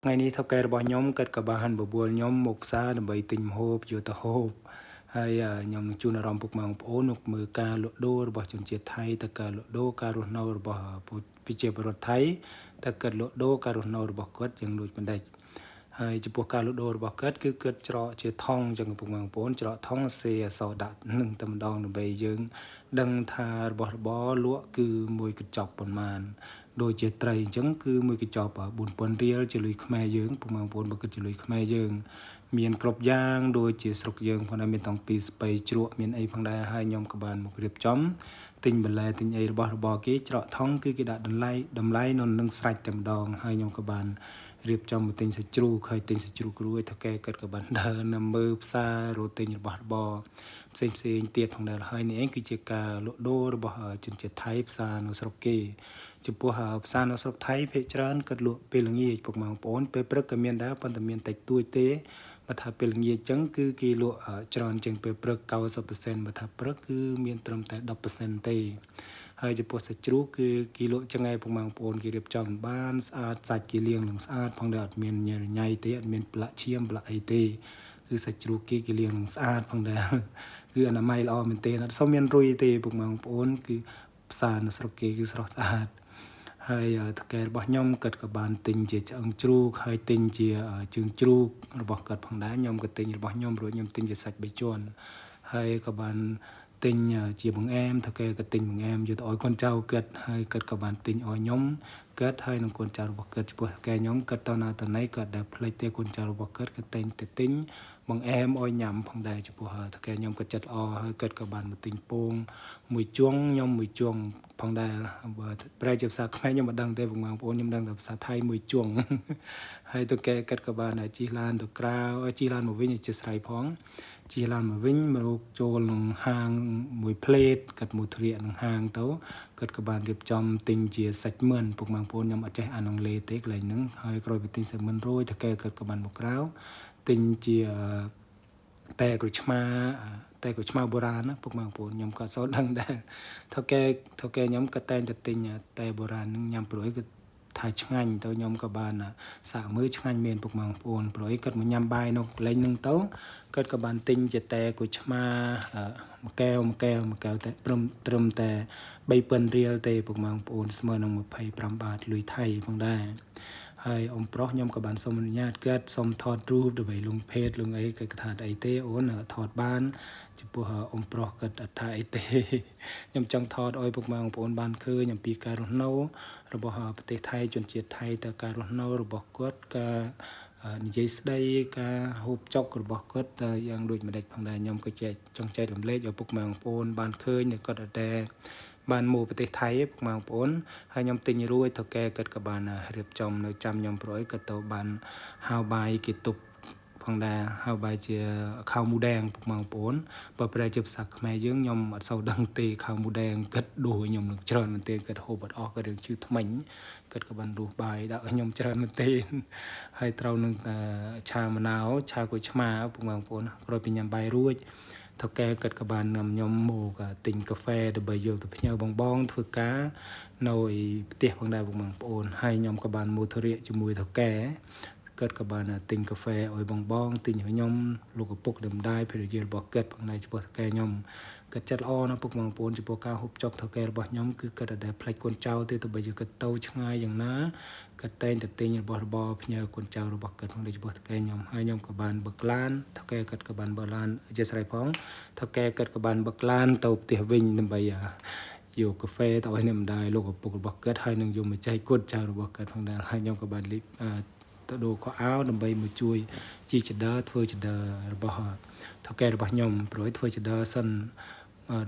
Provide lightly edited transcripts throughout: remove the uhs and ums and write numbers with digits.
ថ្ងៃនេះថៅកែរបស់ខ្ញុំគិតក៏បានបបួលខ្ញុំមកផ្សារដើម្បីទិញម្ហូបយកទៅហូបហើយខ្ញុំនឹងជូនអារម្មណ៍ពុកម៉ែបងប្អូនមកមើលការលក់ដូររបស់ជនជាតិថៃទៅការលក់ដូរការរស់នៅរបស់ប្រជាពលរដ្ឋថៃទៅការលក់ដូរការរស់នៅរបស់គាត់យ៉ាងដូចបណ្ដេចហើយចំពោះការលក់ដូររបស់គាត់គឺគាត់ច្រកជាថងចឹងពុកម៉ែបងប្អូនច្រកថងសេអសដាក់នឹងតែម្ដងដើម្បីយើងដឹងថារបស់របរលក់គឺមួយកញ្ចប់ប៉ុន្មានដូចជាត្រីអញ្ចឹងគឺមួយកញ្ចប់4000រៀលជាលុយខ្មែរយើងពុកម៉ែបងប្អូនបើគិតជាលុយខ្មែរយើងមានគ្រប់យ៉ាងដូចជាស្រុកយើងផងដែរមានតាំងពីស្ពៃជ្រក់មានអីផងដែរហើយខ្ញុំក៏បានមករៀបចំទិញបន្លែទិញអីរបស់របរគេច្រកថងគឺគេដាក់តម្លៃនៅនឹងស្រេចតែម្ដងហើយខ្ញុំក៏បានរៀបចំមកទិញសាច់ជ្រូកហើយទិញសាច់ជ្រូករួចថៅកែគាត់ក៏បានដើរនៅមើលផ្សាររត់ទិញរបស់របរផ្សេងទៀតផងដែរហើយនេះឯងគឺជាការលក់ដូររបស់ជនជាតិថៃផ្សារនៅស្រុកគេចំពោះផ្សារនៅស្រុកថៃភាគច្រើនគាត់លក់ពេលល្ងាចពុកម៉ែបងប្អូនពេលព្រឹកក៏មានដែរប៉ុន្តែមានតិចតួចទេបើថាពេលល្ងាចអញ្ចឹងគឺគេលក់ច្រើនជាងពេលព្រឹក 90% បើថាព្រឹកគឺមានត្រឹមតែ 10% ទេហើយចំពោះសាច់ជ្រូកគឺគេលក់ចឹងឯងពុកម៉ែបងប្អូនគេរៀបចំបានស្អាតសាច់គេលាងនឹងស្អាតផងដែរអត់មានញ៉ៃទេអត់មានប្រឡាក់ឈាមប្រឡាក់អីទេគឺសាច់ជ្រូកគេលាងនឹងស្អាតផងដែរគឺអនាម័យល្អមែនទេអត់សូវមានរុយទេពុកម៉ែបងប្អូនគឺផ្សារនៅស្រុកគេគឺស្រស់ស្អាតហើយថៅកែរបស់ខ្ញុំគាត់ក៏បានទិញជាឆ្អឹងជ្រូកហើយទិញជាជើងជ្រូករបស់គាត់ផងដែរខ្ញុំក៏ទិញរបស់ខ្ញុំរួចខ្ញុំទិញជាសាច់3ជាន់ហើយក៏បានទិញជាបង្អែមថៅកែក៏ទិញបង្អែមយកទៅឲ្យកូនចៅគាត់ហើយគាត់ក៏បានទិញឲ្យខ្ញុំគាត់ហើយនឹងកូនចៅរបស់គាត់ចំពោះថៅកែខ្ញុំគាត់តណាតណៃគាត់ដែលផ្លេចទេកូនចៅរបស់គាត់គាត់តែងតែទិញបង្អែមឲ្យញ៉ាំផងដែរចំពោះថៅកែខ្ញុំគាត់ចិត្តល្អហើយគាត់ក៏បានមកទិញពងមួយជង្គខ្ញុំមួយជង្គផងដែរបើប្រែជាភាសាខ្មែរខ្ញុំមិនដឹងទេបងប្អូនខ្ញុំដឹងតែភាសាថៃមួយជង្គហើយថៅកែគាត់ក៏បានជិះឡានទៅក្រៅជិះឡានមកវិញជាស្រ័យផងជិះឡានមកវិញមកចូលក្នុងហាងមួយផ្លេតគាត់មួយទ្រាកក្នុងហាងទៅគាត់ក៏បានរៀបចំទិញជាសាច់មឿនពុកម៉ែបងប្អូនខ្ញុំអត់ចេះអានអង់គ្លេសទេកន្លែងហ្នឹងហើយក្រោយពីទិញសាច់មឿនរួចថៅកែគាត់ក៏បានមកក្រៅទិញជាតែក្រូចឆ្មាបុរាណណាពុកម៉ែបងប្អូនខ្ញុំក៏សូវដឹងដែរថៅកែខ្ញុំក៏តែងតែទិញតែបុរាណហ្នឹងញ៉ាំព្រួយគឺថាឆ្ងាញ់ទៅខ្ញុំក៏បានសាកមើលឆ្ងាញ់មែនពុកម៉ែបងប្អូនព្រួយគាត់មកញ៉ាំបាយនៅកន្លែងហ្នឹងទៅគាត់ក៏បានទិញជាតែក្រូចឆ្មាមួយកែវតែត្រឹមតែ3000រៀលទេពុកម៉ែបងប្អូនស្មើនឹង25បាតលុយថៃផងដែរហើយអ៊ំប្រុសខ្ញុំក៏បានសូមអនុញ្ញាតគាត់សូមថតរូបដើម្បីលុងភេទលុងអីគាត់ថាអីទេអូនថតបានចំពោះអ៊ំប្រុសគាត់អត់ថាអីទេខ្ញុំចង់ថតឲ្យពុកម៉ែបងប្អូនបានឃើញអំពីការរស់នៅរបស់ប្រទេសថៃជនជាតិថៃទៅការរស់នៅរបស់គាត់ការនិយាយស្ដីការហូបចុករបស់គាត់យ៉ាងដូចម្ដេចផងដែរខ្ញុំក៏ចង់ចែករំលែកឲ្យពុកម៉ែបងប្អូនបានឃើញគាត់អត់តែបានមកប្រទេសថៃពុកម៉ែបងប្អូនហើយខ្ញុំទិញរួចថៅកែគាត់ក៏បានរៀបចំនៅចាំខ្ញុំប្រួយគាត់ទៅបានហៅបាយគេទុកផងដែរហៅបាយជាខៅមូដែងពុកម៉ែបងប្អូនបើប្រែជាភាសាខ្មែរយើងខ្ញុំអត់សូវដឹងទេខៅមូដែងគាត់ដួសខ្ញុំនឹងច្រើនមែនទេគាត់ហូបអត់អស់គាត់រឿងជឿថ្មិញគាត់ក៏បានដួសបាយដាក់ឲ្យខ្ញុំច្រើនមែនទេហើយត្រូវនឹងឆាមะนาวឆាក្រូចឆ្មាពុកម៉ែបងប្អូនក្រោយពីញ៉ាំបាយរួចថៅកែគាត់ក៏បាននាំខ្ញុំមកទិញកាហ្វេដើម្បីយកទៅផ្ញើបងធ្វើការនៅផ្ទះផងដែរបងប្អូនហើយខ្ញុំក៏បានមកធរៀកជាមួយថៅកែគាត់ក៏បានទិញកាហ្វេឲ្យបងទិញឲ្យខ្ញុំលោកឪពុកដំដាយភរិយារបស់គាត់ផងដែរចំពោះថៅកែខ្ញុំគាត់ចិត្តល្អណាស់ពុកបងប្អូនចំពោះការហូបចុកថៅកែរបស់ខ្ញុំគឺគាត់អត់ដែលផ្លេចកូនចៅទេទោះបីជាគាត់ទៅឆ្ងាយយ៉ាងណាគាត់តែងតែទិញរបស់របរផ្ញើកូនចៅរបស់គាត់ផងដែរចំពោះថៅកែខ្ញុំហើយខ្ញុំក៏បានបើកឡានថៅកែគាត់ក៏បានបើកឡានជាស្រ័យផងថៅកែគាត់ក៏បានបើកឡានទៅផ្ទះវិញដើម្បីយកកាហ្វេទៅឲ្យអ្នកម្ដាយលោកឪពុករបស់គាត់ហើយនឹងយកមកចែកកូនចៅរបស់គាត់ផងដែរហើយខ្ញុំក៏បានទៅដូរខោអាវដើម្បីមកជួយជីចដធ្វើចដរបស់ថៅកែរបស់ខ្ញុំព្រោះធ្វើចដសិន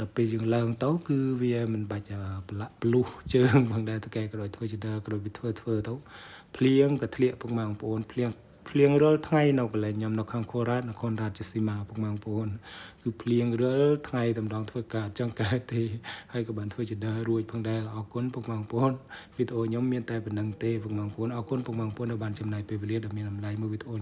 ដល់ពេលយើងឡើងទៅគឺវាមិនបាច់ប្រឡាក់ភ្លុះជើងផងដែរថៅកែក្រោយធ្វើចដក្រោយពីធ្វើទៅភ្លៀងក៏ធ្លាក់ពុកម៉ែបងប្អូនភ្លៀងរាល់ថ្ងៃនៅកន្លែងខ្ញុំនៅខាងខូរ៉ាតនគររាជសីមាពុកម៉ែបងប្អូនគឺភ្លៀងរាល់ថ្ងៃតម្ដងធ្វើការចង់កើតទេហើយក៏បានធ្វើចដរួចផងដែរអរគុណពុកម៉ែបងប្អូនវីដេអូខ្ញុំមានតែប៉ុណ្្នឹងទេពុកម៉ែបងប្អូនអរគុណពុកម៉ែបងប្អូនដែលបានចំណាយពេលវេលាដ៏មានតម្លៃមើលវីដេអូ